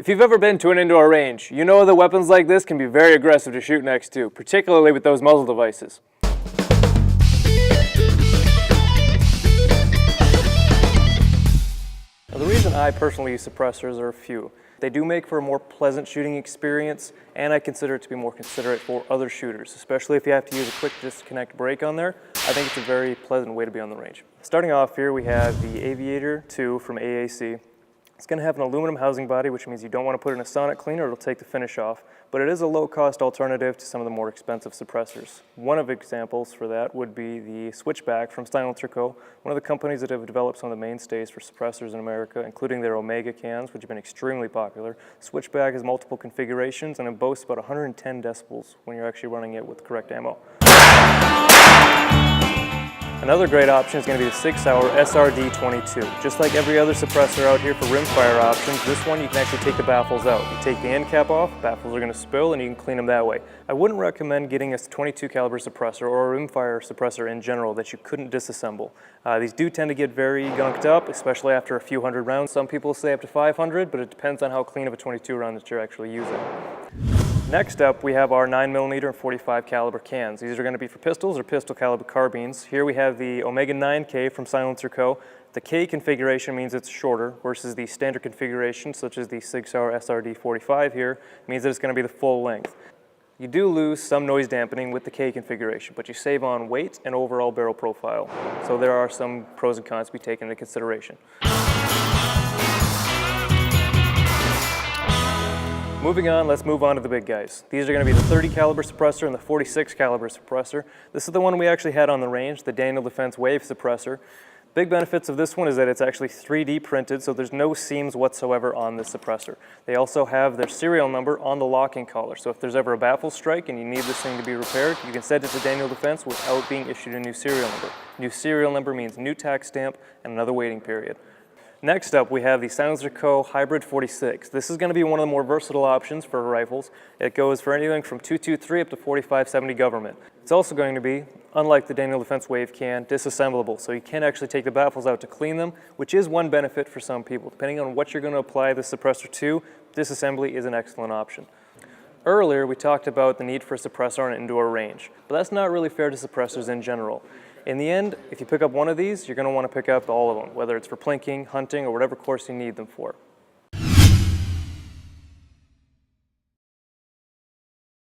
If you've ever been to an indoor range, you know that weapons like this can be very aggressive to shoot next to, particularly with those muzzle devices. Now, the reason I personally use suppressors are a few. They do make for a more pleasant shooting experience, and I consider it to be more considerate for other shooters, especially if you have to use a quick disconnect brake on there. I think it's a very pleasant way to be on the range. Starting off here, we have the Aviator 2 from AAC. It's going to have an aluminum housing body, which means you don't want to put it in a sonic cleaner, it'll take the finish off, but it is a low-cost alternative to some of the more expensive suppressors. One of the examples for that would be the Switchback from SilencerCo, one of the companies that have developed some of the mainstays for suppressors in America, including their Omega cans, which have been extremely popular. Switchback has multiple configurations, and it boasts about 110 decibels when you're actually running it with the correct ammo. Another great option is going to be the Sauer SRD22. Just like every other suppressor out here for rimfire options, this one you can actually take the baffles out. You take the end cap off, baffles are going to spill, and you can clean them that way. I wouldn't recommend getting a 22 caliber suppressor or a rimfire suppressor in general that you couldn't disassemble. These do tend to get very gunked up, especially after a few hundred rounds. Some people say up to 500, but it depends on how clean of a 22 round that you're actually using. Next up, we have our 9mm and 45 caliber cans. These are going to be for pistols or pistol caliber carbines. Here we have the Omega 9K from SilencerCo. The K configuration means it's shorter versus the standard configuration, such as the Sauer SRD45 here, means that it's going to be the full length. You do lose some noise dampening with the K configuration, but you save on weight and overall barrel profile. So there are some pros and cons to be taken into consideration. Moving on, let's move on to the big guys. These are going to be the 30 caliber suppressor and the 46 caliber suppressor. This is the one we actually had on the range, the Daniel Defense Wave suppressor. Big benefits of this one is that it's actually 3D printed, so there's no seams whatsoever on this suppressor. They also have their serial number on the locking collar, so if there's ever a baffle strike and you need this thing to be repaired, you can send it to Daniel Defense without being issued a new serial number. New serial number means new tax stamp and another waiting period. Next up, we have the SilencerCo Hybrid 46. This is going to be one of the more versatile options for rifles. It goes for anything from .223 up to .45-70 government. It's also going to be, unlike the Daniel Defense Wave can, disassemblable, so you can actually take the baffles out to clean them, which is one benefit for some people. Depending on what you're going to apply the suppressor to, disassembly is an excellent option. Earlier, we talked about the need for a suppressor on an indoor range, but that's not really fair to suppressors in general. In the end, if you pick up one of these, you're going to want to pick up all of them, whether it's for plinking, hunting, or whatever course you need them for.